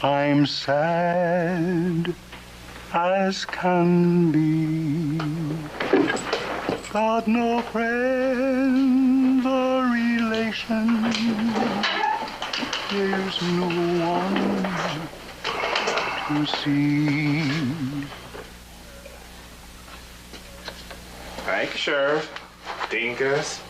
I'm sad as can be. Got no friends or relations. There's no one to see. Thank you, Sheriff. Dinkus.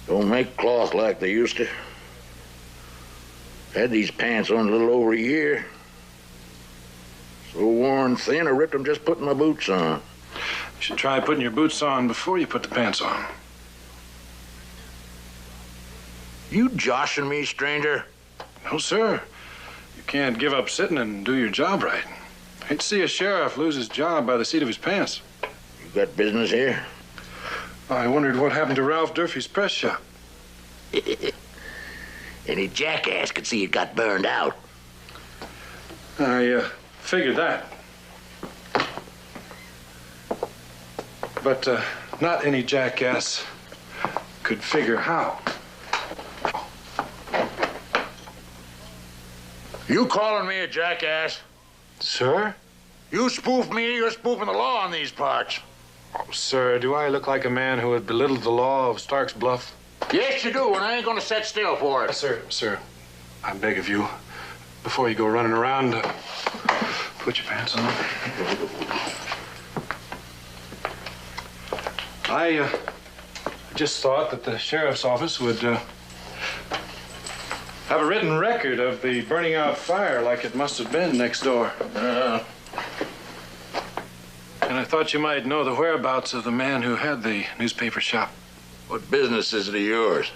Don't make cloth like they used to. Had these pants on a little over a year. So worn thin, I ripped them just putting my boots on. You should try putting your boots on before you put the pants on. You joshing me, stranger? No, sir. You can't give up sitting and do your job right. Hate to see a sheriff lose his job by the seat of his pants. You got business here? I wondered what happened to Ralph Durfee's press shop. Any jackass could see it got burned out. I figured that. But not any jackass could figure how. You calling me a jackass? Sir? You spoof me, you're spoofing the law in these parts. Oh, sir, do I look like a man who had belittled the law of Stark's Bluff? Yes, you do, and I ain't gonna sit still for it. Sir, I beg of you, before you go running around, put your pants on. I just thought that the sheriff's office would have a written record of the burning out fire like it must have been next door. And I thought you might know the whereabouts of the man who had the newspaper shop. What business is it of yours?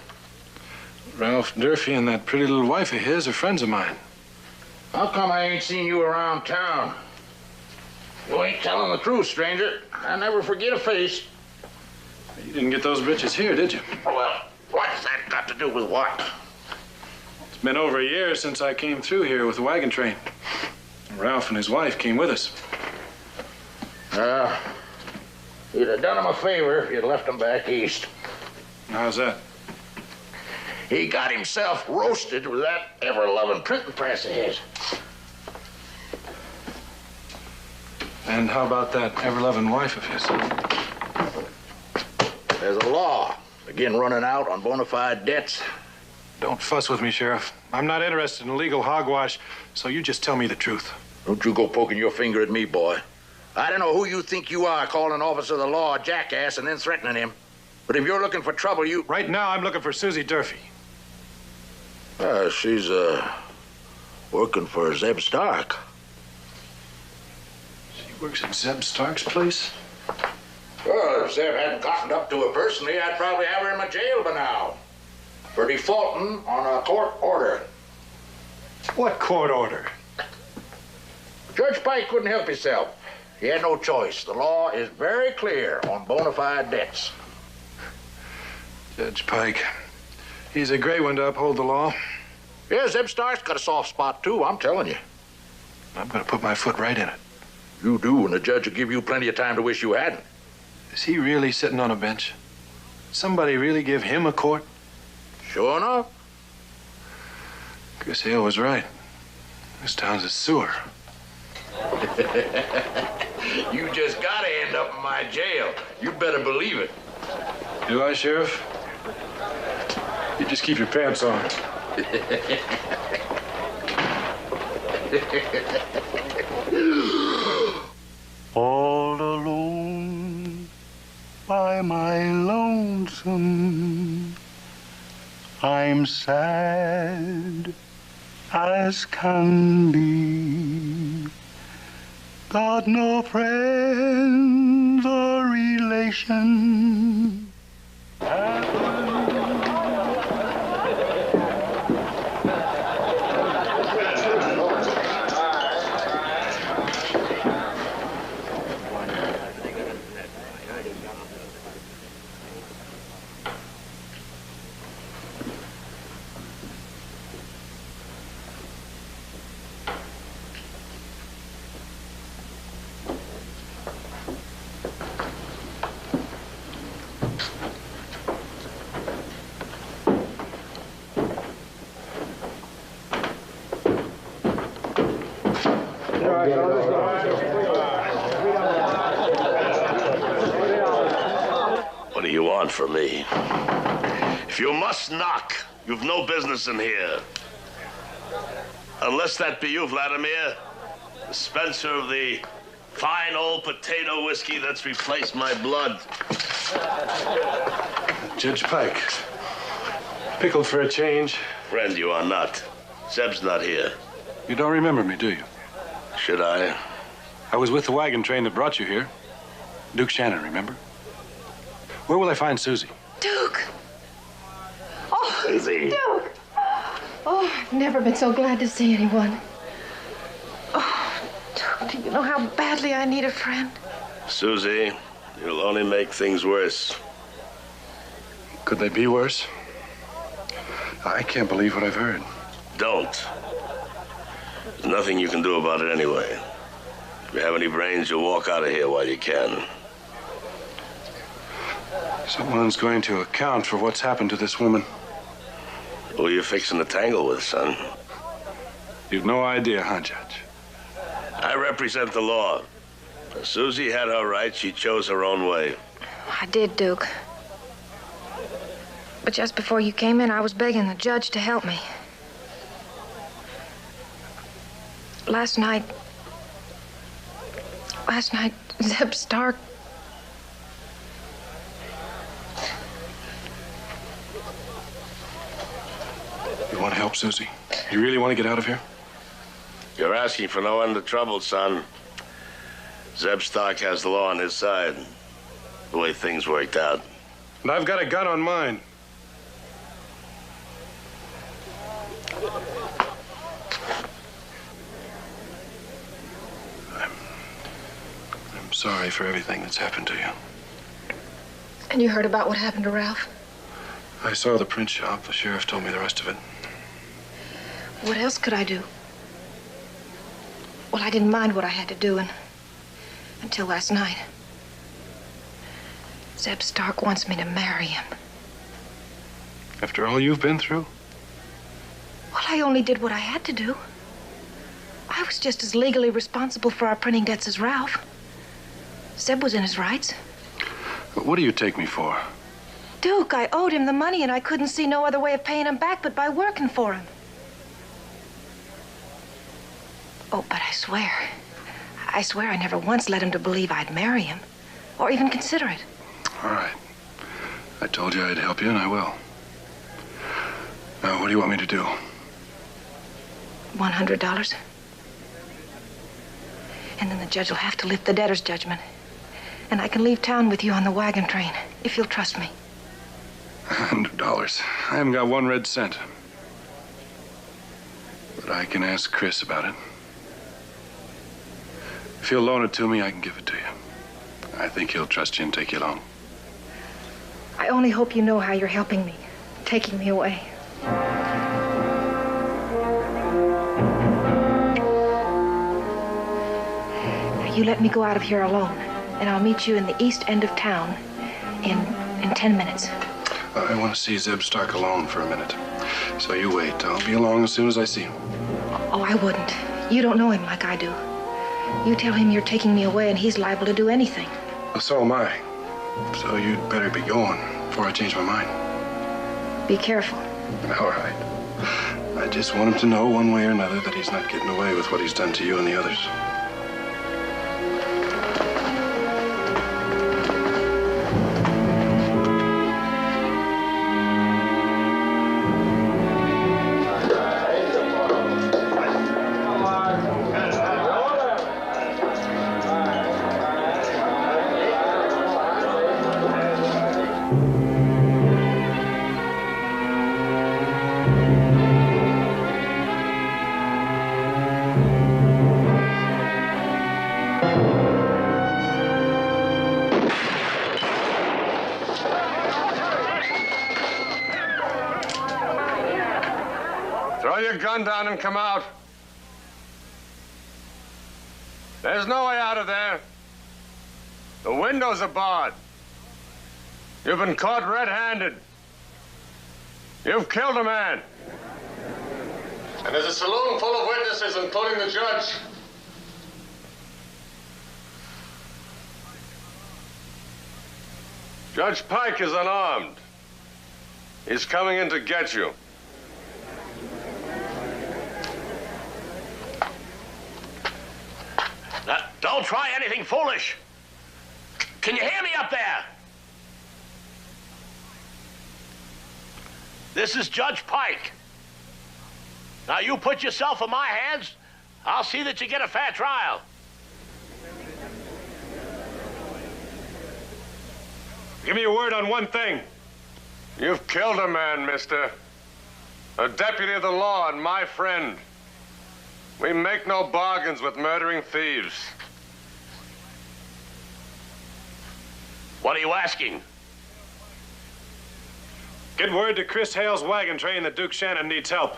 Ralph Durfee and that pretty little wife of his are friends of mine. How come I ain't seen you around town? You ain't telling the truth, stranger. I never forget a face. You didn't get those bitches here, did you? Well, what's that got to do with what? It's been over a year since I came through here with the wagon train. Ralph and his wife came with us. You'd have done him a favor if you'd left him back east. How's that? He got himself roasted with that ever-loving printing press of his. And how about that ever-loving wife of his? There's a law again running out on bona fide debts. Don't fuss with me, Sheriff. I'm not interested in legal hogwash, so you just tell me the truth. Don't you go poking your finger at me, boy. I don't know who you think you are calling an officer of the law a jackass and then threatening him. But if you're looking for trouble, you... Right now, I'm looking for Susie Durfee. She's, working for Zeb Stark. She works at Zeb Stark's place? Well, if Zeb hadn't gotten up to her personally, I'd probably have her in my jail by now. For defaulting on a court order. What court order? Judge Pike couldn't help himself. He had no choice. The law is very clear on bona fide debts. Judge Pike. He's a great one to uphold the law. Yeah, Zeb Stark's got a soft spot, too, I'm telling you. I'm going to put my foot right in it. You do, and the judge will give you plenty of time to wish you hadn't. Is he really sitting on a bench? Somebody really give him a court? Sure enough. Chris Hale was right. This town's a sewer. You just gotta end up in my jail. You better believe it. Do I, Sheriff? You just keep your pants on. All alone by my lonesome, I'm sad as can be. Got no friends or relation. What do you want from me? If you must knock, you've no business in here. Unless that be you, Vladimir, dispenser of the fine old potato whiskey that's replaced my blood. Judge Pike. Pickled for a change. Friend, you are not. Zeb's not here. You don't remember me, do you? Should I? I was with the wagon train that brought you here. Duke Shannon, remember? Where will I find Susie? Duke! Oh, Susie. Duke! Oh, I've never been so glad to see anyone. Oh, Duke, do you know how badly I need a friend? Susie, you'll only make things worse. Could they be worse? I can't believe what I've heard. Don't. There's nothing you can do about it anyway. If you have any brains, you'll walk out of here while you can. Someone's going to account for what's happened to this woman. Who are you fixing to tangle with, son? You've no idea, huh, Judge? I represent the law. If Susie had her rights, she chose her own way. I did, Duke. But just before you came in, I was begging the judge to help me. Last night, Zeb Stark... You want to help Susie? You really want to get out of here? You're asking for no end of trouble, son. Zeb Stark has the law on his side, the way things worked out. And I've got a gun on mine. I'm sorry for everything that's happened to you. And you heard about what happened to Ralph? I saw the print shop. The sheriff told me the rest of it. What else could I do? Well, I didn't mind what I had to do until last night. Zeb Stark wants me to marry him. After all you've been through? Well, I only did what I had to do. I was just as legally responsible for our printing debts as Ralph. Zeb was in his rights. What do you take me for? Duke, I owed him the money, and I couldn't see no other way of paying him back but by working for him. Oh, but I swear I never once led him to believe I'd marry him, or even consider it. All right. I told you I'd help you, and I will. Now, what do you want me to do? $100. And then the judge will have to lift the debtor's judgment. And I can leave town with you on the wagon train, if you'll trust me. $100. I haven't got one red cent. But I can ask Chris about it. If he'll loan it to me, I can give it to you. I think he'll trust you and take you along. I only hope you know how you're helping me, taking me away. Now, you let me go out of here alone, and I'll meet you in the east end of town in 10 minutes. I want to see Zeb Stark alone for a minute. So you wait. I'll be along as soon as I see him. Oh, I wouldn't. You don't know him like I do. You tell him you're taking me away and he's liable to do anything. Well, so am I. So you'd better be going before I change my mind. Be careful. All right. I just want him to know one way or another that he's not getting away with what he's done to you and the others. Throw your gun down and come out. There's no way out of there. The windows are barred. You've been caught red-handed. You've killed a man. And there's a saloon full of witnesses, including the judge. Judge Pike is unarmed. He's coming in to get you. Now, don't try anything foolish. Can you hear me up there? This is Judge Pike. Now, you put yourself in my hands, I'll see that you get a fair trial. Give me your word on one thing. You've killed a man, mister. A deputy of the law and my friend. We make no bargains with murdering thieves. What are you asking? Get word to Chris Hale's wagon train that Duke Shannon needs help.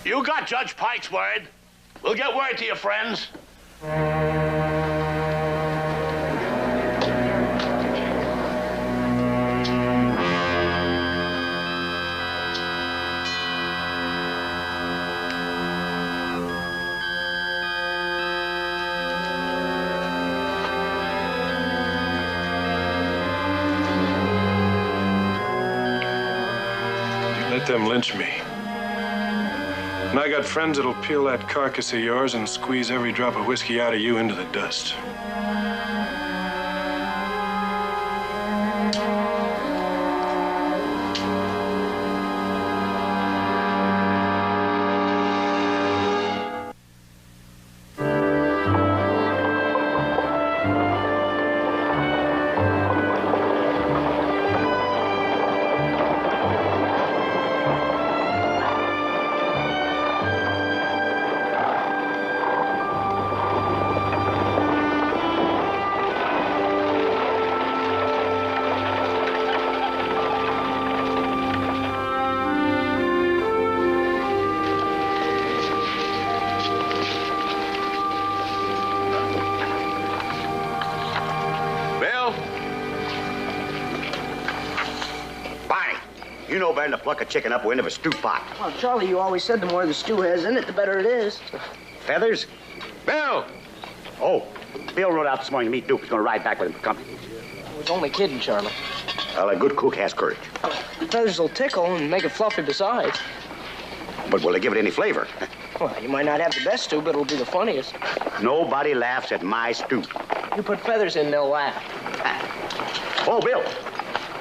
You got Judge Pike's word. We'll get word to your friends. Let them lynch me. And I got friends that'll peel that carcass of yours and squeeze every drop of whiskey out of you into the dust. You know better than to pluck a chicken up wind of a stew pot. Well, Charlie, you always said the more the stew has in it, the better it is. Feathers? Bill! Oh, Bill rode out this morning to meet Duke. He's going to ride back with him for company. I was only kidding, Charlie. Well, a good cook has courage. Feathers will tickle and make it fluffy besides. But will they give it any flavor? Well, you might not have the best stew, but it'll be the funniest. Nobody laughs at my stew. You put feathers in, they'll laugh. Oh, Bill.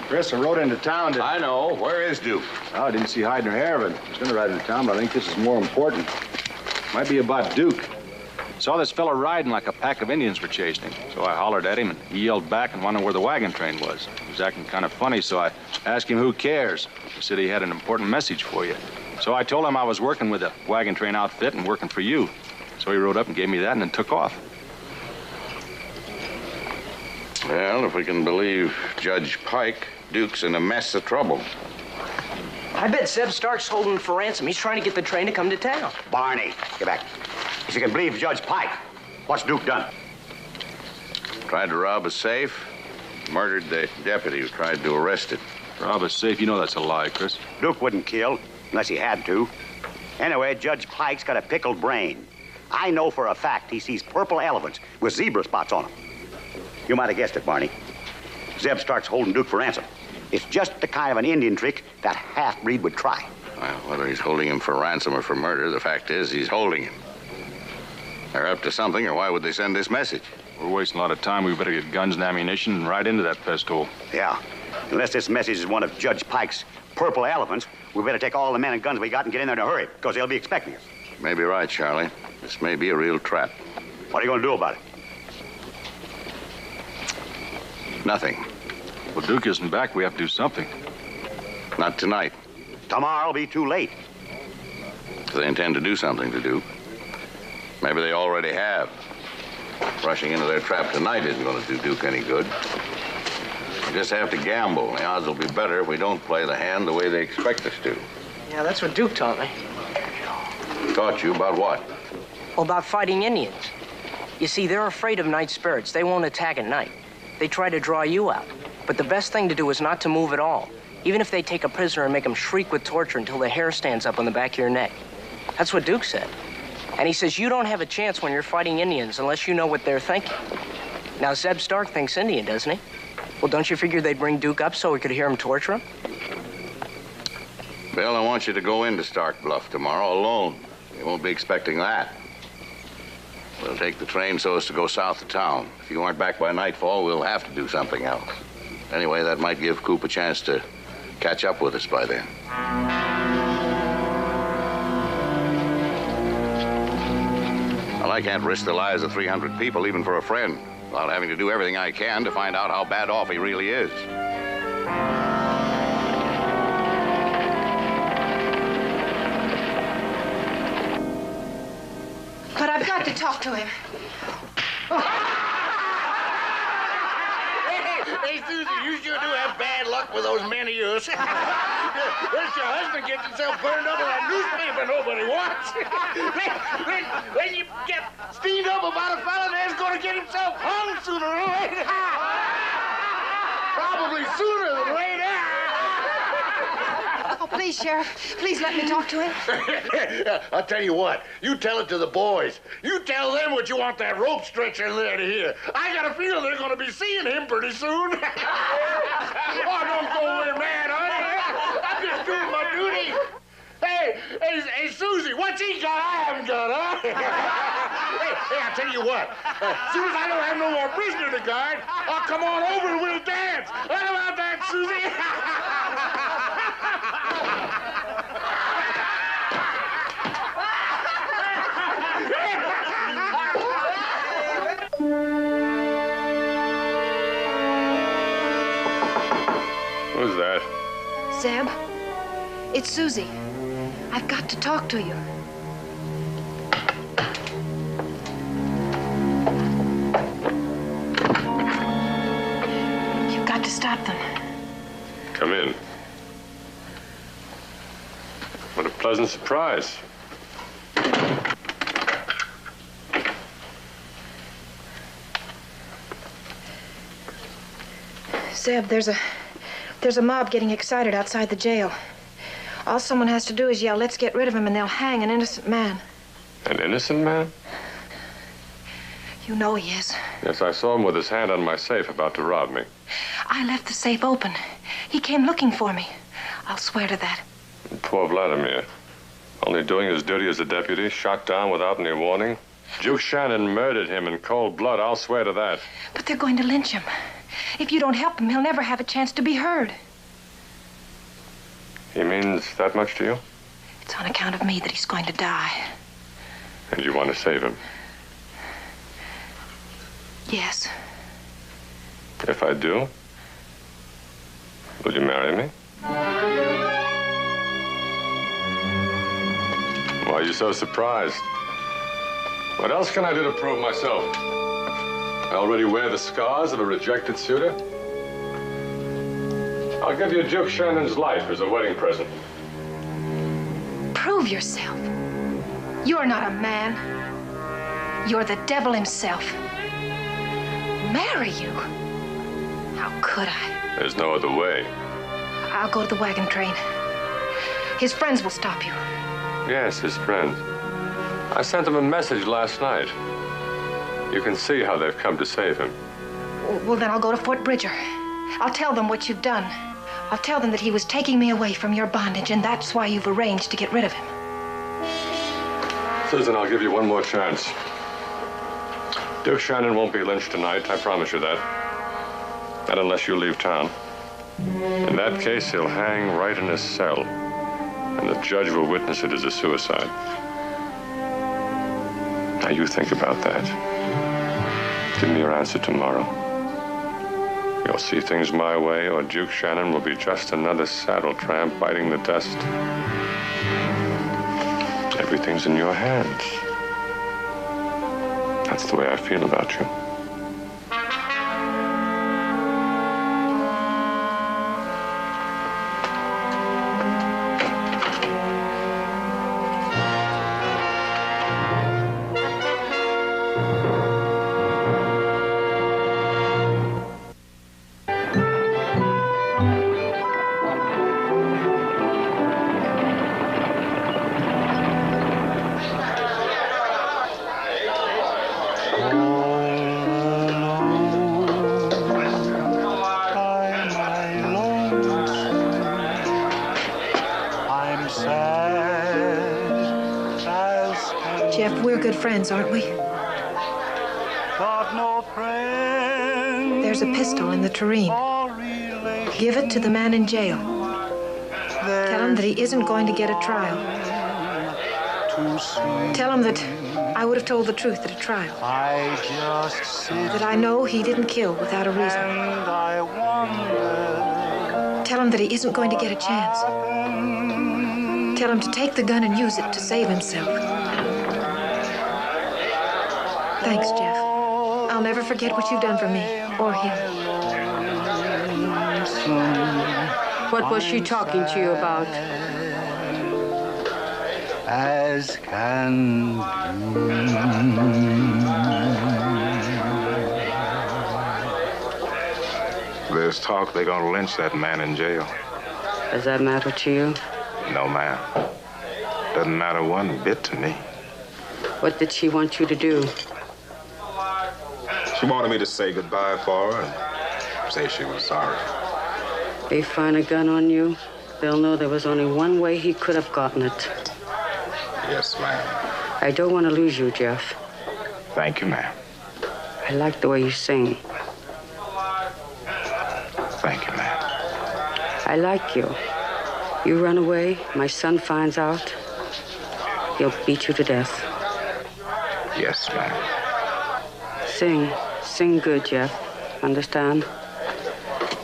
Chris, I rode into town to... I know. Where is Duke? Oh, I didn't see hide nor hair of it. I was going to ride into town, but I think this is more important. Might be about Duke. Saw this fella riding like a pack of Indians were chasing him. So I hollered at him, and he yelled back and wondered where the wagon train was. He was acting kind of funny, so I asked him who cares. He said he had an important message for you. So I told him I was working with a wagon train outfit and working for you. So he rode up and gave me that and then took off. Well, if we can believe Judge Pike, Duke's in a mess of trouble. I bet Zeb Stark's holding for ransom. He's trying to get the train to come to town. Barney, get back. If you can believe Judge Pike, what's Duke done? Tried to rob a safe, murdered the deputy who tried to arrest it. Rob a safe, you know that's a lie, Chris. Duke wouldn't kill unless he had to. Anyway, Judge Pike's got a pickled brain. I know for a fact he sees purple elephants with zebra spots on them. You might have guessed it, Barney. Zeb Stark's holding Duke for ransom. It's just the kind of an Indian trick that half-breed would try. Well, whether he's holding him for ransom or for murder, the fact is he's holding him. They're up to something, or why would they send this message? We're wasting a lot of time. We better get guns and ammunition and ride into that pest hole. Yeah. Unless this message is one of Judge Pike's purple elephants, we better take all the men and guns we got and get in there in a hurry, because they'll be expecting us. Maybe right, Charlie. This may be a real trap. What are you going to do about it? Nothing. Well, Duke isn't back. We have to do something. Not tonight. Tomorrow'll be too late. If they intend to do something to Duke. Maybe they already have. Rushing into their trap tonight isn't going to do Duke any good. We just have to gamble. The odds will be better if we don't play the hand the way they expect us to. Yeah, that's what Duke taught me. Taught you about what? Well, about fighting Indians. You see, they're afraid of night spirits. They won't attack at night. They try to draw you out. But the best thing to do is not to move at all. Even if they take a prisoner and make him shriek with torture until the hair stands up on the back of your neck. That's what Duke said. And he says you don't have a chance when you're fighting Indians unless you know what they're thinking. Now, Zeb Stark thinks Indian, doesn't he? Well, don't you figure they'd bring Duke up so we could hear him torture him? Bill, I want you to go into Stark Bluff tomorrow alone. You won't be expecting that. We'll take the train so as to go south of town. If you aren't back by nightfall, we'll have to do something else. Anyway, that might give Coop a chance to catch up with us by then. Well, I can't risk the lives of 300 people, even for a friend, without having to do everything I can to find out how bad off he really is. But I've got to talk to him. Hey, Susie, you sure do have bad luck with those men of yours. First your husband gets himself burned up in that newspaper nobody wants. then you get steamed up about a fella that's going to get himself hung sooner or later. Probably sooner than later. Oh, please, Sheriff. Please let me talk to him. I'll tell you what. You tell it to the boys. You tell them what you want that rope stretcher in there to hear. I got a feeling they're going to be seeing him pretty soon. Oh, don't go away mad, honey. I'm just doing my duty. Hey, Susie, what's he got I haven't got, huh? hey, I'll tell you what. As soon as I don't have no more prisoner to guard, I'll come on over and we'll dance. What about that, Susie? Who's that? Zeb, it's Susie. I've got to talk to you. You've got to stop them. Come in. What a pleasant surprise. Zeb, there's a mob getting excited outside the jail. All someone has to do is yell, "Let's get rid of him," and they'll hang an innocent man. An innocent man? You know he is. Yes, I saw him with his hand on my safe about to rob me. I left the safe open. He came looking for me. I'll swear to that. Poor Vladimir. Only doing his duty as a deputy, shot down without any warning. Duke Shannon murdered him in cold blood, I'll swear to that. But they're going to lynch him. If you don't help him, he'll never have a chance to be heard. He means that much to you? It's on account of me that he's going to die. And you want to save him? Yes. If I do, will you marry me? Why are you so surprised? What else can I do to prove myself? I already wear the scars of a rejected suitor. I'll give you Duke Shannon's life as a wedding present. Prove yourself. You're not a man. You're the devil himself. Marry you? How could I? There's no other way. I'll go to the wagon train. His friends will stop you. Yes, his friends. I sent them a message last night. You can see how they've come to save him. Well, then I'll go to Fort Bridger. I'll tell them what you've done. I'll tell them that he was taking me away from your bondage, and that's why you've arranged to get rid of him. Susan, I'll give you one more chance. Duke Shannon won't be lynched tonight, I promise you that. Not unless you leave town. In that case, he'll hang right in his cell, and the judge will witness it as a suicide. Now, you think about that. Give me your answer tomorrow. You'll see things my way, or Duke Shannon will be just another saddle tramp biting the dust. Everything's in your hands. That's the way I feel about you. Jeff, we're good friends, aren't we? There's a pistol in the tureen. Give it to the man in jail. Tell him that he isn't going to get a trial. Tell him that I would have told the truth at a trial. That I know he didn't kill without a reason. Tell him that he isn't going to get a chance. Tell him to take the gun and use it to save himself. Thanks, Jeff. I'll never forget what you've done for me, or him. What was she talking to you about? As can be. There's talk they're gonna lynch that man in jail. Does that matter to you? No, ma'am. Doesn't matter one bit to me. What did she want you to do? She wanted me to say goodbye for her and say she was sorry. They find a gun on you, they'll know there was only one way he could have gotten it. Yes, ma'am. I don't want to lose you, Jeff. Thank you, ma'am. I like the way you sing. Thank you, ma'am. I like you. You run away, my son finds out, he'll beat you to death. Yes, ma'am. Sing good, Jeff. Understand?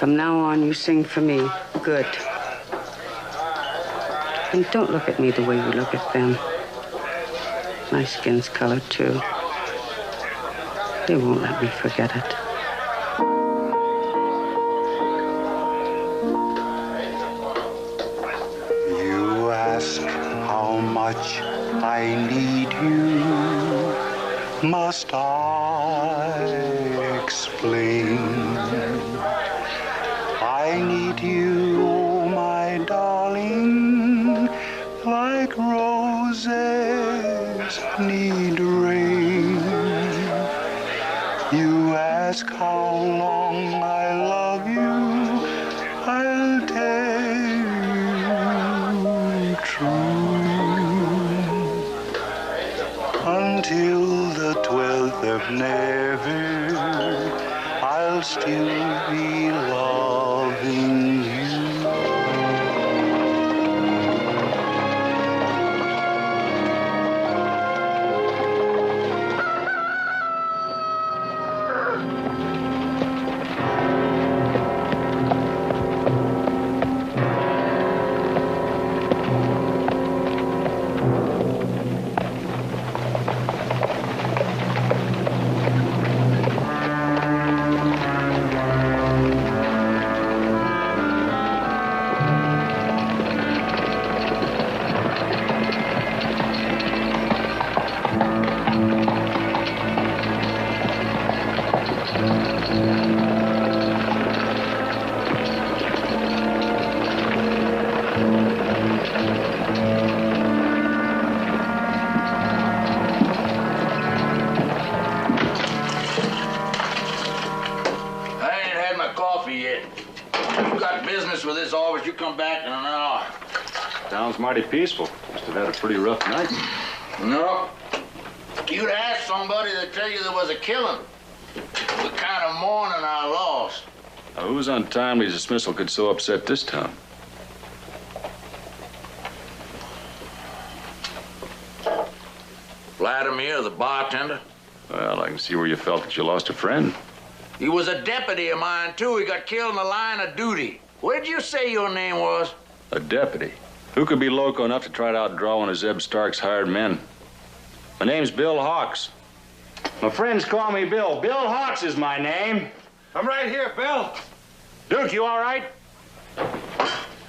From now on, you sing for me. Good. And don't look at me the way you look at them. My skin's colored, too. They won't let me forget it. You ask how much I need you. Must I explain? I need you, oh my darling, like roses need rain. You ask how long I love you, I'll tell you true. Until the 12th of never, I'll still be loving you. Sounds mighty peaceful. Must have had a pretty rough night. No. You'd ask somebody to tell you there was a killing. The kind of mourning I lost. Now, whose untimely dismissal could so upset this town? Vladimir, the bartender. Well, I can see where you felt that you lost a friend. He was a deputy of mine, too. He got killed in the line of duty. Where'd you say your name was? A deputy? Who could be loco enough to try to outdraw one of Zeb Stark's hired men? My name's Bill Hawks. My friends call me Bill. Bill Hawks is my name. I'm right here, Bill. Duke, you all right?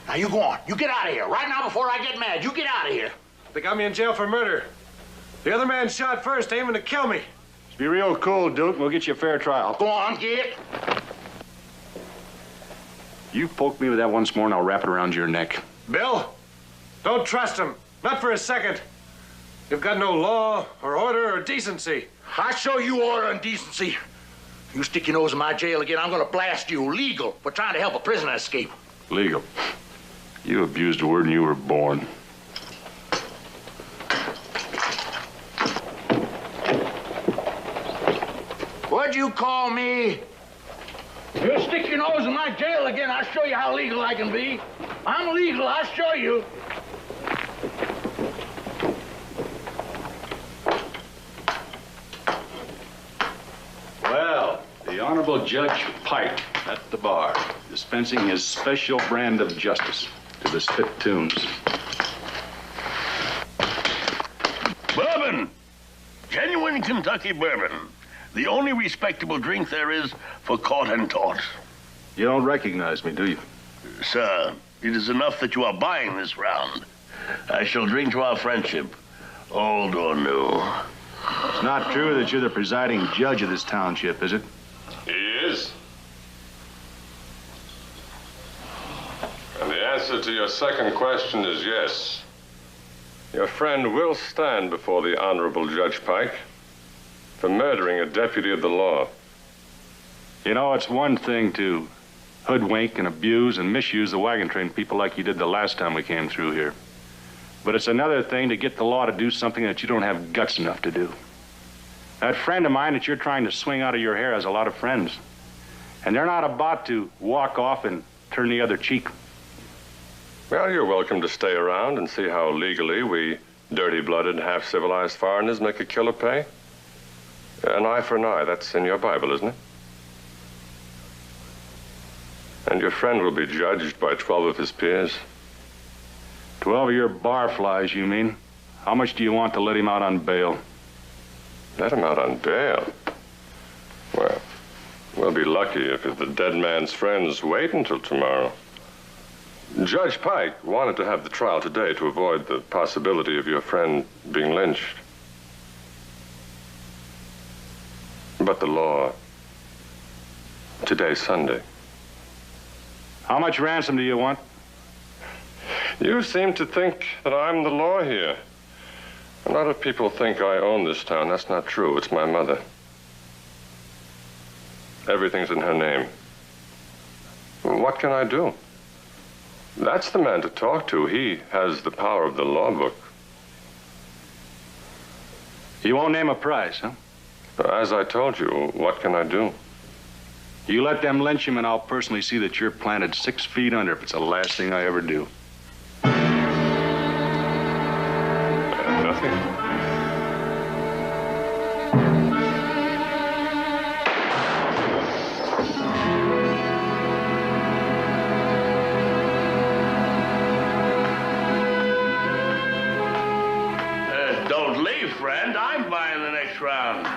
Now, you go on. You get out of here. Right now, before I get mad, you get out of here. They got me in jail for murder. The other man shot first, aiming to kill me. Just be real cool, Duke. We'll get you a fair trial. Go on, get. You poke me with that once more, and I'll wrap it around your neck. Bill, don't trust him. Not for a second. You've got no law or order or decency. I show you order and decency. You stick your nose in my jail again, I'm gonna blast you legal for trying to help a prisoner escape. Legal? You abused a word and you were born. What'd you call me? You stick your nose in my jail again, I'll show you how legal I can be. I'm legal, I'll show you. Well, the Honorable Judge Pike at the bar, dispensing his special brand of justice to the spittoons. Bourbon! Genuine Kentucky bourbon. The only respectable drink there is for caught and taught. You don't recognize me, do you? Sir, it is enough that you are buying this round. I shall drink to our friendship, old or new. It's not true that you're the presiding judge of this township, is it? He is. And the answer to your second question is yes. Your friend will stand before the Honorable Judge Pike for murdering a deputy of the law. You know, it's one thing to hoodwink and abuse and misuse the wagon train people like you did the last time we came through here. But it's another thing to get the law to do something that you don't have guts enough to do. That friend of mine that you're trying to swing out of your hair has a lot of friends. And they're not about to walk off and turn the other cheek. Well, you're welcome to stay around and see how legally we dirty-blooded, half-civilized foreigners make a killer pay. An eye for an eye, that's in your Bible, isn't it? And your friend will be judged by 12 of his peers. 12 of your barflies, you mean? How much do you want to let him out on bail? Let him out on bail? Well, we'll be lucky if the dead man's friends wait until tomorrow. Judge Pike wanted to have the trial today to avoid the possibility of your friend being lynched. But the law, today's Sunday. How much ransom do you want? You seem to think that I'm the law here. A lot of people think I own this town. That's not true. It's my mother. Everything's in her name. What can I do? That's the man to talk to. He has the power of the law book. You won't name a price, huh? As I told you, what can I do? You let them lynch him and I'll personally see that you're planted 6 feet under if it's the last thing I ever do. Nothing. Don't leave, friend. I'm buying the next round.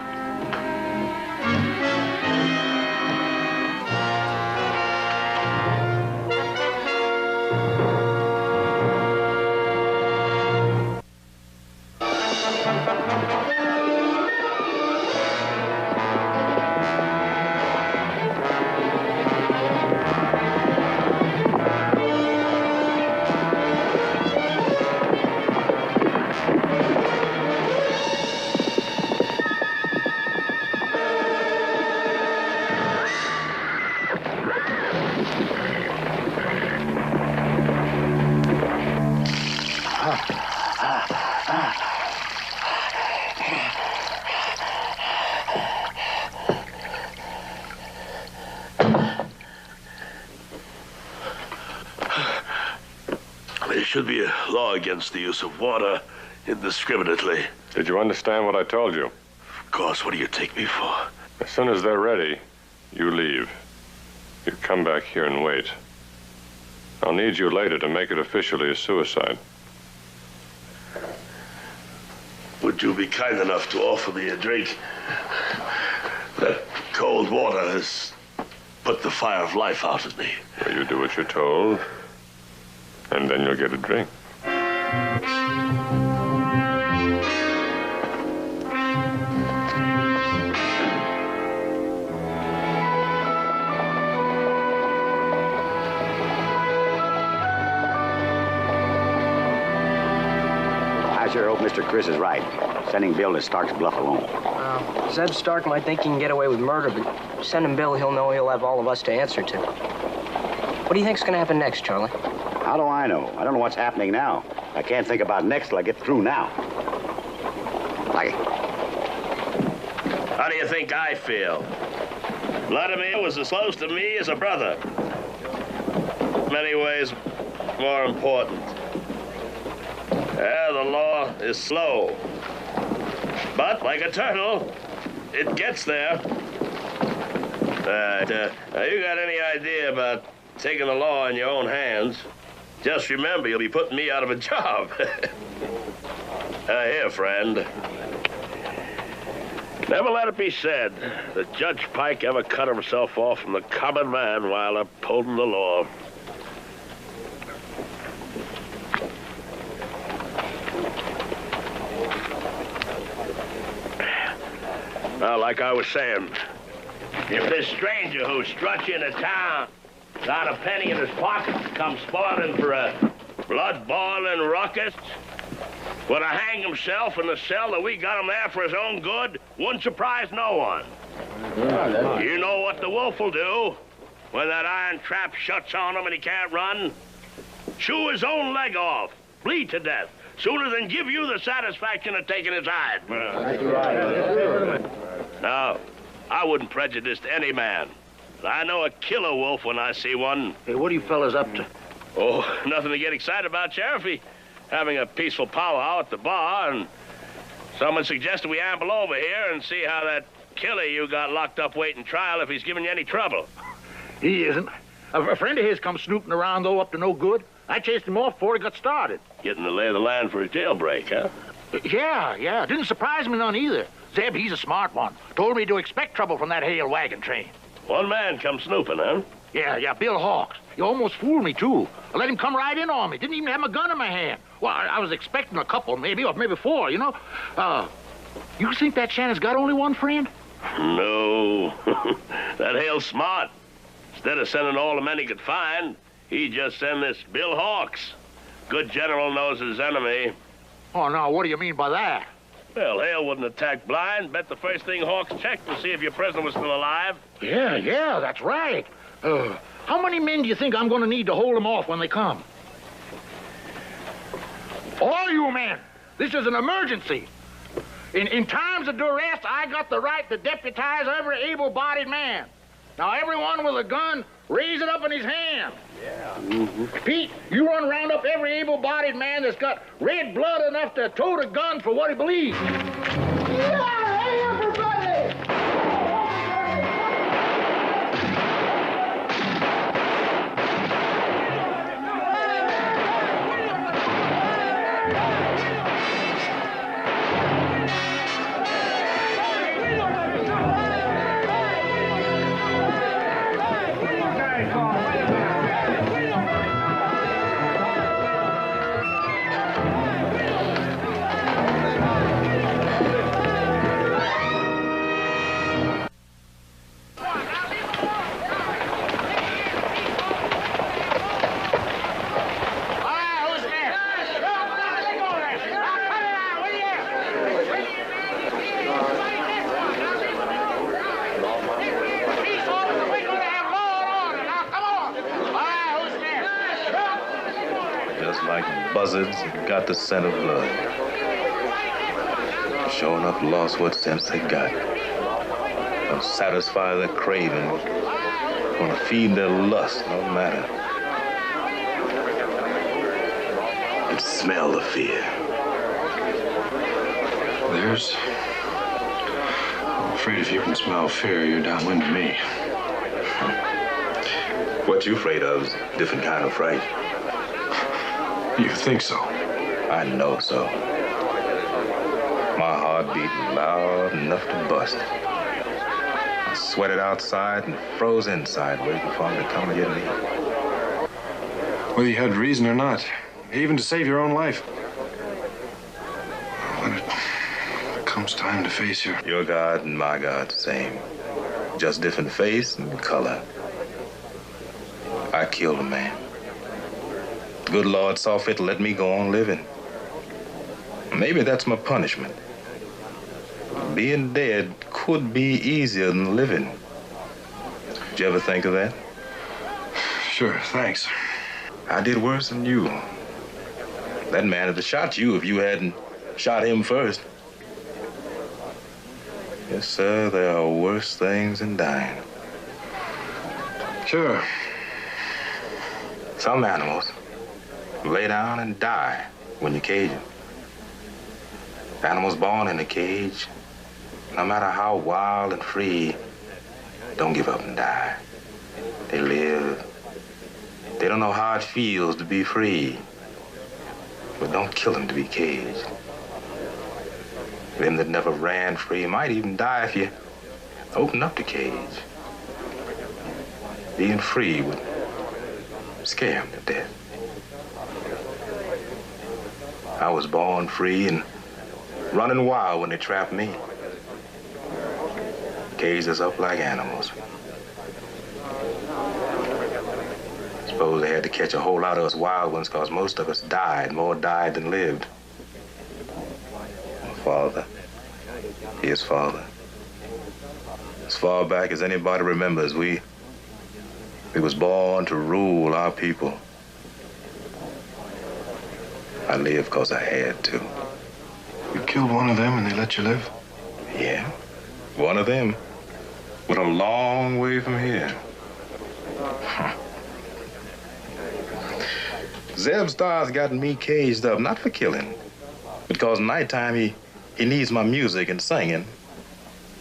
There should be a law against the use of water indiscriminately. Did you understand what I told you? Of course. What do you take me for? As soon as they're ready, you leave. You come back here and wait. I'll need you later to make it officially a suicide. Would you be kind enough to offer me a drink? That cold water has put the fire of life out of me. Well, you do what you're told, and then you'll get a drink. I sure hope Mr. Chris is right. Sending Bill to Stark's Bluff alone. Zeb Stark might think he can get away with murder, but sending Bill, he'll know he'll have all of us to answer to. What do you think's going to happen next, Charlie? How do I know? I don't know what's happening now. I can't think about next till I get through now. Blackie. How do you think I feel? Vladimir was as close to me as a brother. In many ways, more important. Yeah, the law is slow. But, like a turtle, it gets there. You got any idea about taking the law in your own hands? Just remember, you'll be putting me out of a job. Here, friend. Never let it be said that Judge Pike ever cut himself off from the common man while upholding the law. Now, like I was saying, if this stranger who struts into town without a penny in his pocket comes spawning for a blood-boiling ruckus, would have hanged himself in the cell that we got him there for his own good, wouldn't surprise no one. You know what the wolf will do when that iron trap shuts on him and he can't run? Chew his own leg off, bleed to death, sooner than give you the satisfaction of taking his hide. Now, I wouldn't prejudice any man. But I know a killer wolf when I see one. Hey, what are you fellas up to? Oh, nothing to get excited about, Sheriff. Having a peaceful powwow at the bar, and someone suggested we amble over here and see how that killer you got locked up waiting trial, if he's giving you any trouble. He isn't. A friend of his come snooping around, though, up to no good. I chased him off before he got started. Getting the lay of the land for a jailbreak, huh? Yeah. Didn't surprise me none either. Zeb, he's a smart one. Told me to expect trouble from that Hale wagon train. One man come snooping, huh? Yeah, Bill Hawks. He almost fooled me, too. I let him come right in on me. Didn't even have my gun in my hand. Well, I was expecting a couple, maybe, or maybe four, you know? You think that Shannon's got only one friend? No. That Hale's smart. Instead of sending all the men he could find, he just sent this Bill Hawks. Good general knows his enemy. Oh, no, what do you mean by that? Well, Hale wouldn't attack blind. Bet the first thing Hawks checked to see if your prisoner was still alive. Yeah, that's right. How many men do you think I'm going to need to hold them off when they come? All you men. This is an emergency. In times of duress, I got the right to deputize every able-bodied man. Now, everyone with a gun, raise it up in his hand. Yeah. Pete, you run round up every able-bodied man that's got red blood enough to tote a gun for what he believes. Yeah, hey, everybody! Buzzards got the scent of blood. Sure enough, lost what sense they got. Gonna satisfy their craving. Gonna feed their lust, no matter. and smell the fear. There's... I'm afraid if you can smell fear, you're downwind to me. What you afraid of is a different kind of fright. You think so? I know so. My heart beating loud enough to bust. I sweated outside and froze inside, waiting for him to come and get me. Whether you had reason or not, even to save your own life. When it comes time to face your God and my God, the same. Just different face and color. I killed a man. The good Lord saw fit to let me go on living. Maybe that's my punishment. Being dead could be easier than living. Did you ever think of that? Sure, thanks. I did worse than you. That man would have shot you if you hadn't shot him first. Yes, sir, there are worse things than dying. Sure. Some animals lay down and die when you cage them. Animals born in a cage, no matter how wild and free, don't give up and die. They live. They don't know how it feels to be free. But don't kill them to be caged. Them that never ran free might even die if you open up the cage. Being free would scare them to death. I was born free and running wild when they trapped me. Caged us up like animals. Suppose they had to catch a whole lot of us wild ones because most of us died, more died than lived. My father, his father. As far back as anybody remembers, we was born to rule our people. I lived because I had to. You killed one of them and they let you live? Yeah, one of them. But a long way from here. Zeb Star's gotten me caged up, not for killing, because nighttime he needs my music and singing.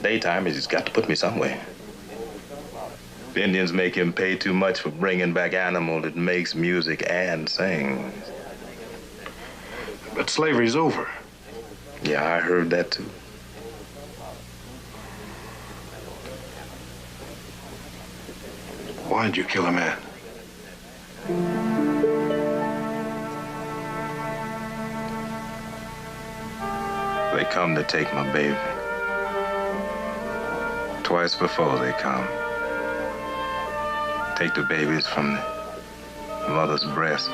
Daytime he's got to put me somewhere. The Indians make him pay too much for bringing back animal that makes music and sings. But slavery's over. Yeah, I heard that too. Why'd you kill a man? They come to take my baby. Twice before they come. Take the babies from the mother's breast.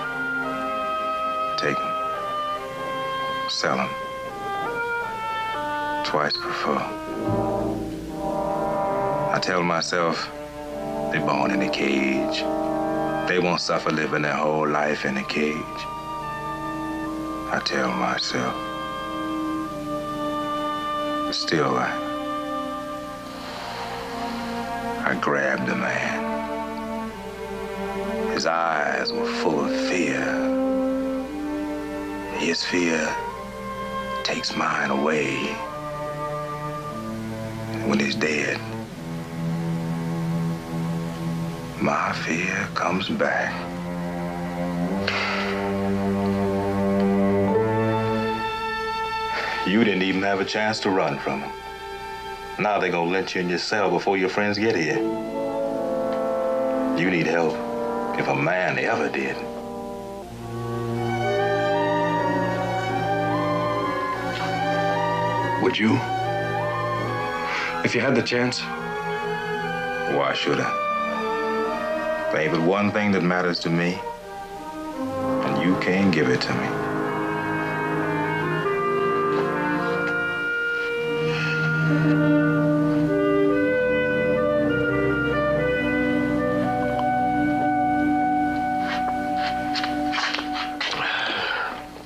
Take them. Sell them. Twice before. I tell myself, they're born in a cage. They won't suffer living their whole life in a cage. I tell myself. But still, I grabbed the man. His eyes were full of fear. His fear takes mine away. And when he's dead, my fear comes back. You didn't even have a chance to run from him. Now they're gonna lynch you in your cell before your friends get here. You need help, if a man ever did. Would you? If you had the chance? Why should I? There ain't but one thing that matters to me, and you can't give it to me.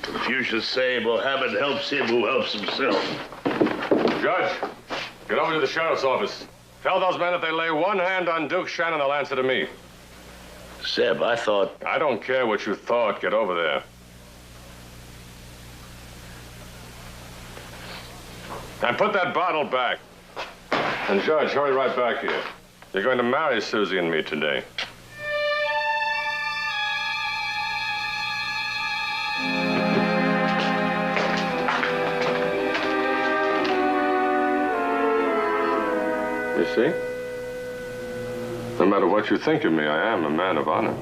Confucius say, Mohammed helps him who helps himself. Judge, get over to the sheriff's office. Tell those men if they lay one hand on Duke Shannon, they'll answer to me. Zeb, I thought... I don't care what you thought. Get over there. And put that bottle back. And Judge, hurry right back here. You're going to marry Susie and me today. You see? No matter what you think of me, I am a man of honor.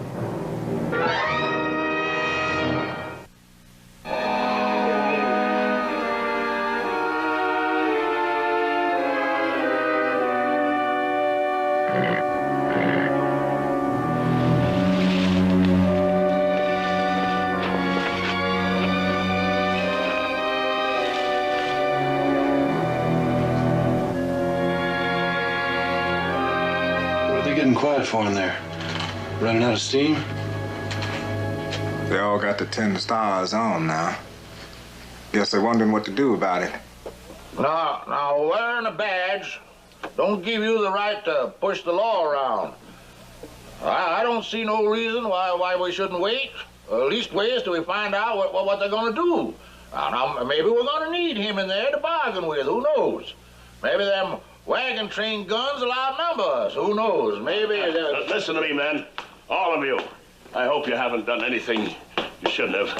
Quiet for in there. Running out of steam? They all got the 10 stars on now. Guess they're wondering what to do about it. Now, wearing a badge don't give you the right to push the law around. I don't see no reason why we shouldn't wait. At least wait till we find out what they're going to do. Now, maybe we're going to need him in there to bargain with. Who knows? Maybe them wagon train guns will outnumber us. Who knows? Maybe... Listen to me, man. All of you. I hope you haven't done anything you shouldn't have.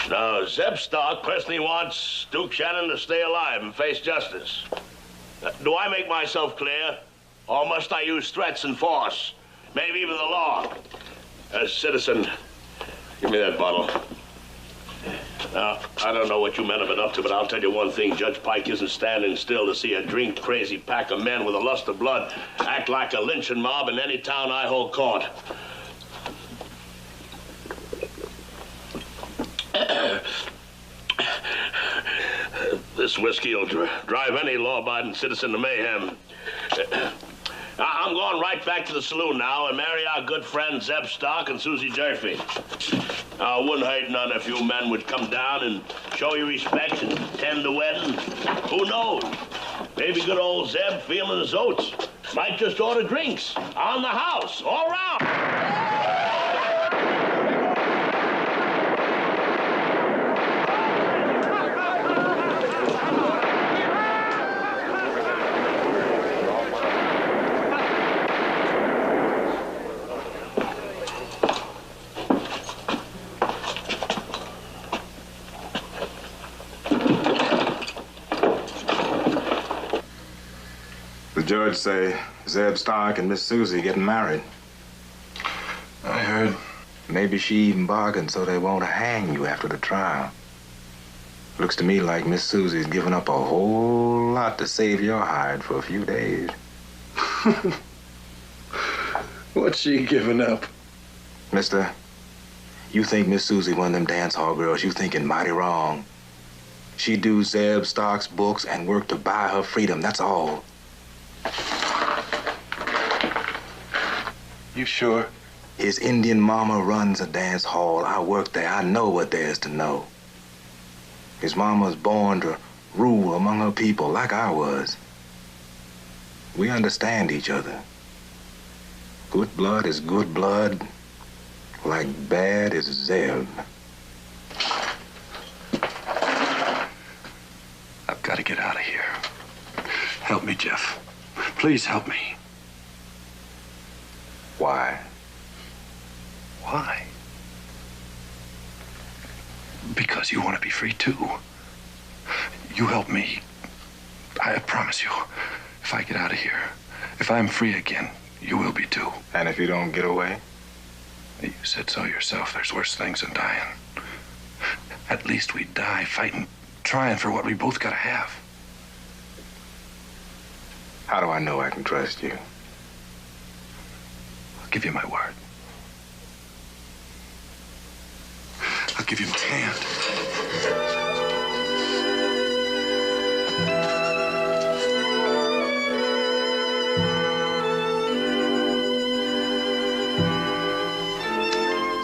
Now, Zeb Stark personally wants Duke Shannon to stay alive and face justice. Do I make myself clear? Or must I use threats and force? Maybe even the law? As citizen... Give me that bottle. Now, I don't know what you men have been up to, but I'll tell you one thing. Judge Pike isn't standing still to see a drink-crazy pack of men with a lust of blood act like a lynching mob in any town I hold court. This whiskey will drive any law-abiding citizen to mayhem. I'm going right back to the saloon now and marry our good friend Zeb Stark and Susie Durfee. I wouldn't hate none if you men would come down and show your respect and attend the wedding. Who knows? Maybe good old Zeb, feeling his oats, might just order drinks on the house, all round. The judge say Zeb Stark and Miss Susie getting married. I heard. Maybe she even bargained so they won't hang you after the trial. Looks to me like Miss Susie's given up a whole lot to save your hide for a few days. What's she giving up? Mister, you think Miss Susie one of them dance hall girls, you thinking mighty wrong. She do Zeb Stark's books and work to buy her freedom, that's all. You sure? His Indian mama runs a dance hall. I work there. I know what there is to know. His mama's born to rule among her people like I was. We understand each other. Good blood is good blood, like bad is Zeb. I've got to get out of here. Help me, Jeff. Please help me. Why? Why? Because you want to be free, too. You help me. I promise you, if I get out of here, if I'm free again, you will be, too. And if you don't get away? You said so yourself. There's worse things than dying. At least we die fighting, trying for what we both got to have. How do I know I can trust you? I'll give you my word. I'll give you my hand.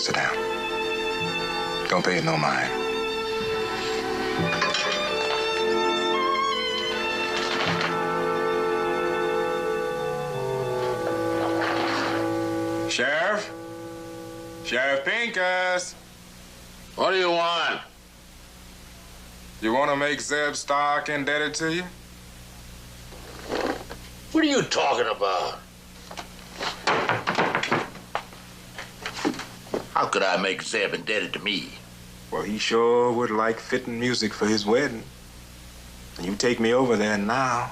Sit down. Don't pay it no mind. Sheriff? Sheriff Pincus! What do you want? You want to make Zeb Stark indebted to you? What are you talking about? How could I make Zeb indebted to me? Well, he sure would like fitting music for his wedding. And you take me over there now,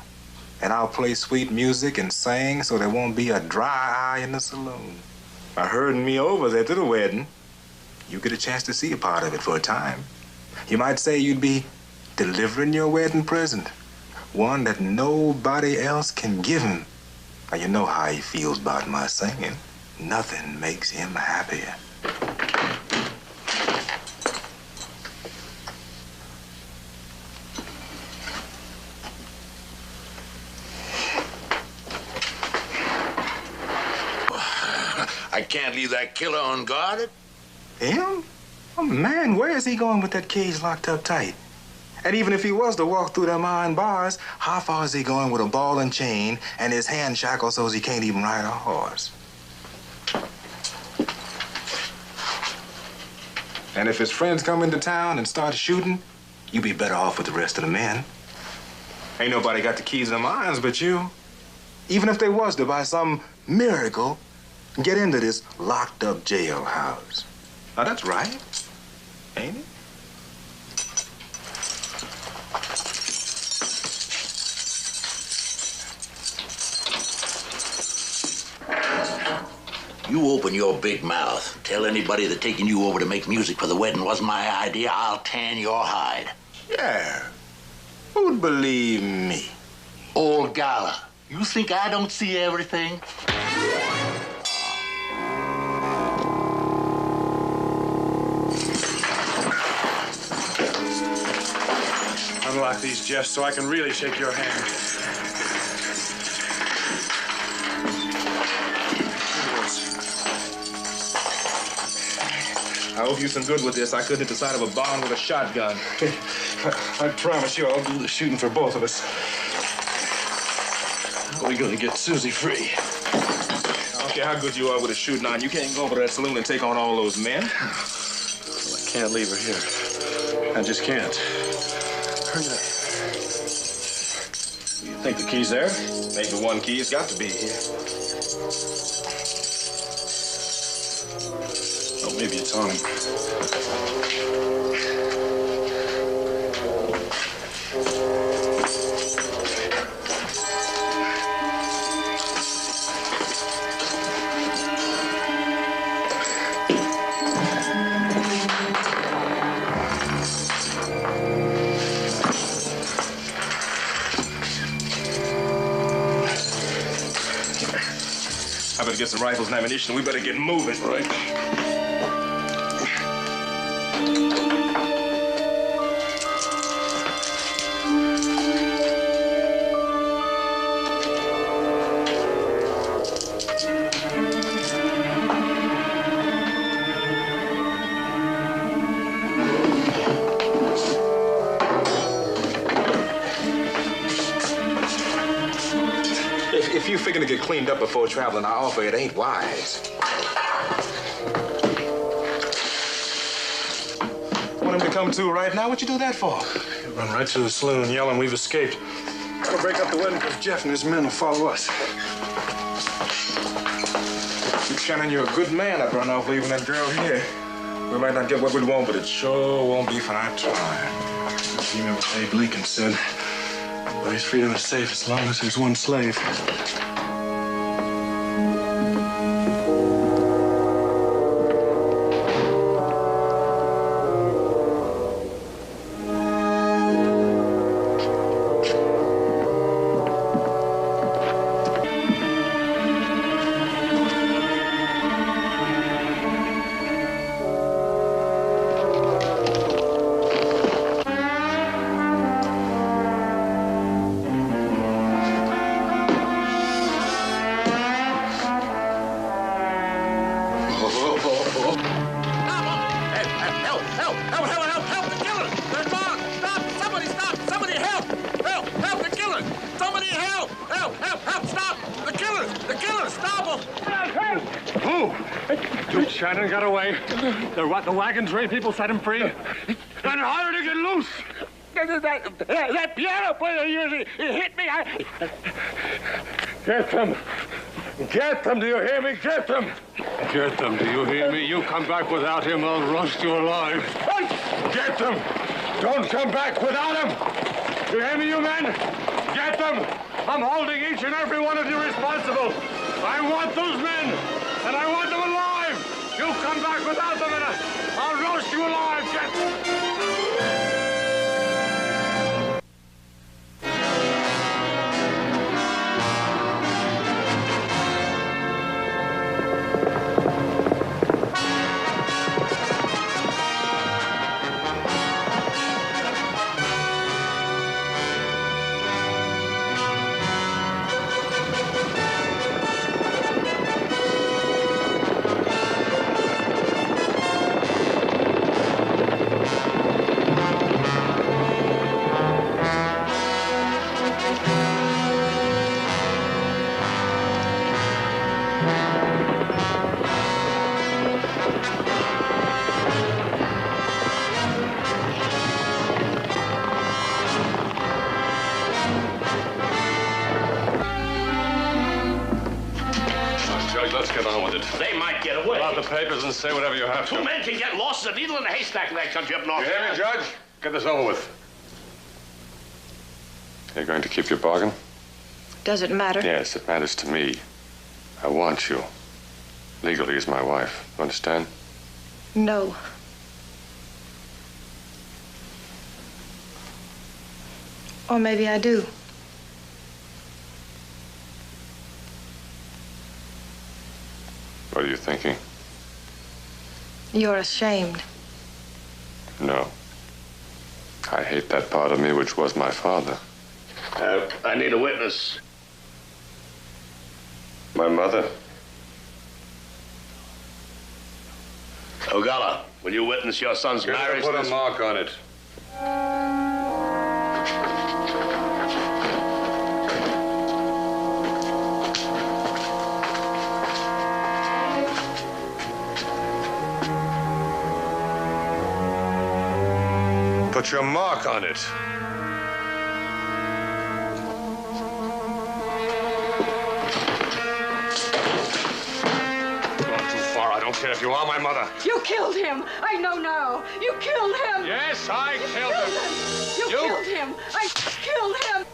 and I'll play sweet music and sing so there won't be a dry eye in the saloon. By herding me over there to the wedding, you get a chance to see a part of it for a time. You might say you'd be delivering your wedding present, one that nobody else can give him. Now, you know how he feels about my singing. Nothing makes him happier. I can't leave that killer unguarded. Him? Oh, man, where is he going with that cage locked up tight? And even if he was to walk through them iron bars, how far is he going with a ball and chain and his hand shackled so he can't even ride a horse? And if his friends come into town and start shooting, you be better off with the rest of the men. Ain't nobody got the keys to them irons but you. Even if they was to, by some miracle, get into this locked up jailhouse. Now, that's right, ain't it? You open your big mouth. Tell anybody that taking you over to make music for the wedding wasn't my idea, I'll tan your hide. Yeah. Who'd believe me? Old Gala, you think I don't see everything? Unlock these, Jeff, so I can really shake your hand. I hope you're some good with this. I couldn't hit the side of a barn with a shotgun. I promise you I'll do the shooting for both of us. How are we gonna get Susie free? I don't care how good you are with a shooting iron. You can't go over to that saloon and take on all those men. Well, I can't leave her here. I just can't. Hurry up. You think the key's there? Maybe one key has got to be here. Oh, maybe it's on him. I better get some rifles and ammunition. We better get moving. Right. If you figure to get cleaned up before traveling, I offer it ain't wise. Want him to come to right now? What you do that for? Run right to the saloon yelling we've escaped. Gotta break up the wedding because Jeff and his men will follow us. You Shannon, you're a good man. I'd run off leaving that girl here. We might not get what we want, but it sure won't be for our try. You remember Abe Lincoln said, everybody's freedom is safe as long as there's one slave. Help! Stop! The killers! The killers! Stop them! Help! Who? Duke Shannon got away. The wagon's ready. People set him free. And how did he get loose? That piano player usually hit me. Get them. Get them. Do you hear me? Get them. Get them. Do you hear me? You come back without him, I'll roast you alive. Get them. Don't come back without him. You hear me, you men? Get them. I'm holding each and every one of you responsible. I want those men, and I want them alive. You come back without them, and I'll roast you alive. Get them. Let's get on with it. They might get away. Fill out the papers and say whatever you have to. Two men can get lost as a needle in a haystack in that country up north. You hear me, Judge? Get this over with. You're going to keep your bargain? Does it matter? Yes, it matters to me. I want you. Legally as my wife. Understand? No. Or maybe I do. What are you thinking? You're ashamed. No. I hate that part of me which was my father. I need a witness. My mother. Ogalla, will you witness your son's marriage? Put a mark on it. Put your mark on it. Gone too far. I don't care if you are my mother. You killed him. I know now. You killed him. Yes, I killed him. You killed him. I killed him.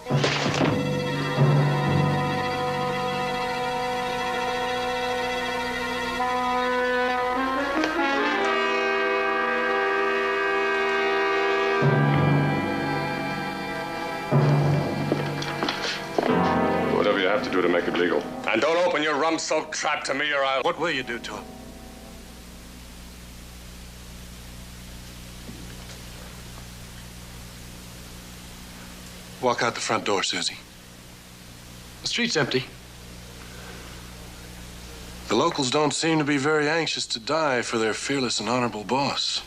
Whatever you have to do to make it legal. And don't open your rum-soaked trap to me or I'll... What will you do to him? Walk out the front door, Susie. The street's empty. The locals don't seem to be very anxious to die for their fearless and honorable boss.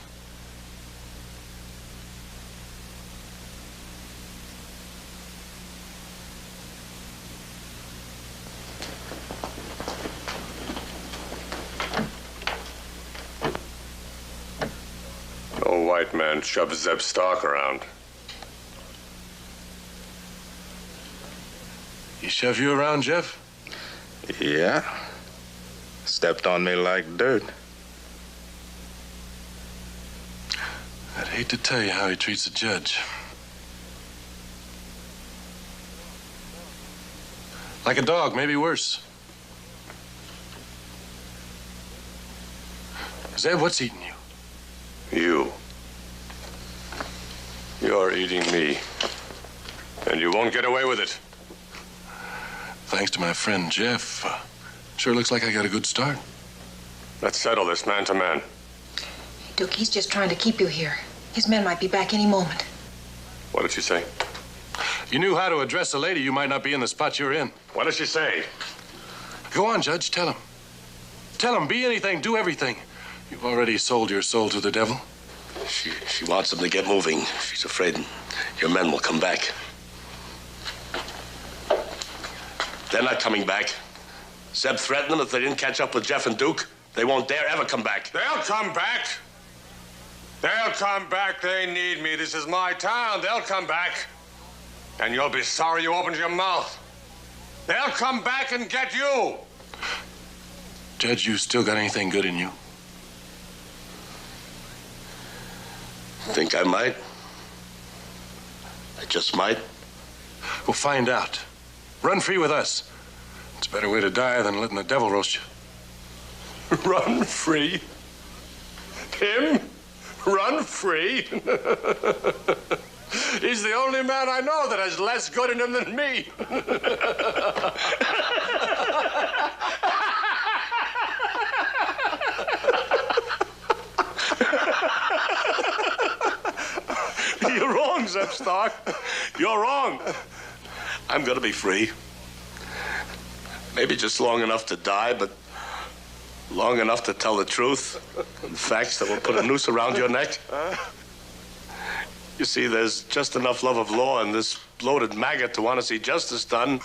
No white man shoves Zeb Stark around. He shove you around, Jeff? Yeah. Stepped on me like dirt. I'd hate to tell you how he treats a judge. Like a dog, maybe worse. Zeb, what's eating you? You. You're eating me. And you won't get away with it. Thanks to my friend Jeff. Sure looks like I got a good start. Let's settle this man to man. Duke, he's just trying to keep you here. His men might be back any moment. What did she say? You knew how to address a lady, you might not be in the spot you're in. What did she say? Go on, Judge, tell him. Tell him, be anything, do everything. You've already sold your soul to the devil. She wants them to get moving. She's afraid your men will come back. They're not coming back. Zeb threatened them if they didn't catch up with Jeff and Duke, they won't dare ever come back. They'll come back. They'll come back. They need me. This is my town. They'll come back. And you'll be sorry you opened your mouth. They'll come back and get you. Judge, you still got anything good in you? Think I might? I just might. We'll find out. Run free with us. It's a better way to die than letting the devil roast you. Run free? Him? Run free? He's the only man I know that has less good in him than me. You're wrong, Zeb Stark. You're wrong. I'm gonna be free. Maybe just long enough to die, but long enough to tell the truth and facts that will put a noose around your neck. You see, there's just enough love of law in this bloated maggot to want to see justice done.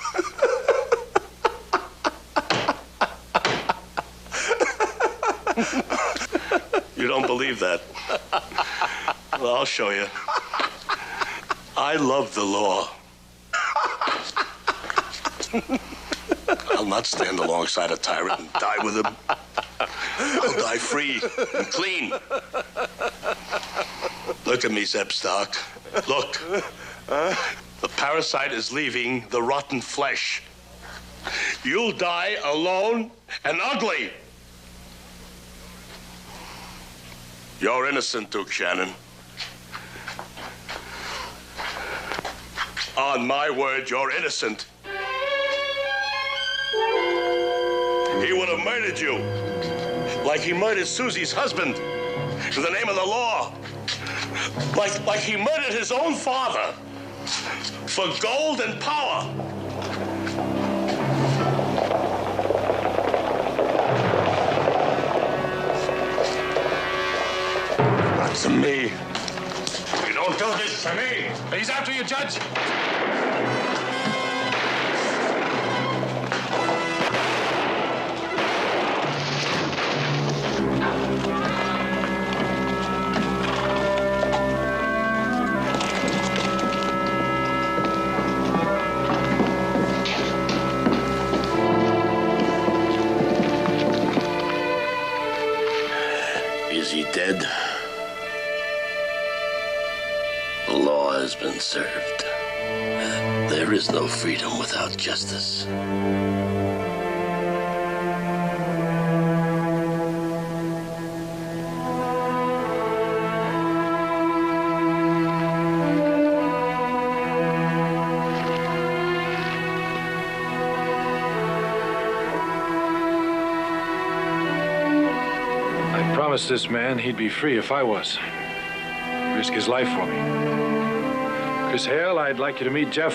You don't believe that? Well, I'll show you. I love the law. I'll not stand alongside a tyrant and die with him. I'll die free and clean. Look at me, Zeb Stark. Look. The parasite is leaving the rotten flesh. You'll die alone and ugly. You're innocent, Duke Shannon. On my word, you're innocent. He would have murdered you, like he murdered Susie's husband, in the name of the law. Like he murdered his own father, for gold and power. Not to me. You don't do this to me. He's after you, Judge. Is he dead? The law has been served. There is no freedom without justice. I promised this man he'd be free if I was. Risk his life for me. Chris Hale, I'd like you to meet Jeff.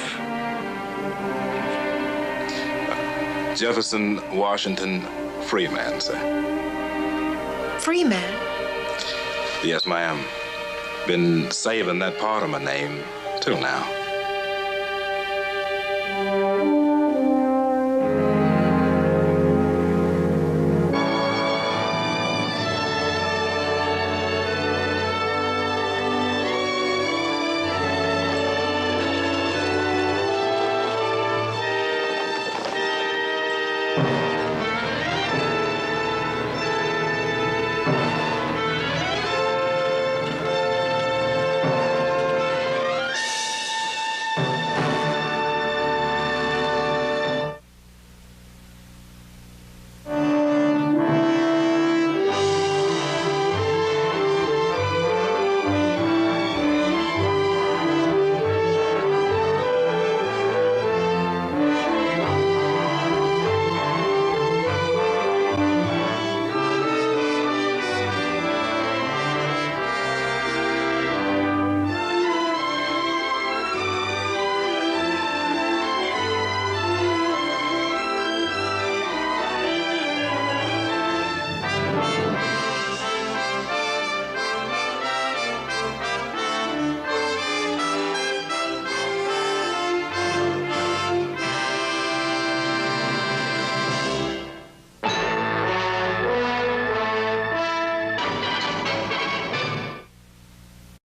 Jefferson Washington Freeman, sir. Freeman? Yes, ma'am. Been saving that part of my name till now.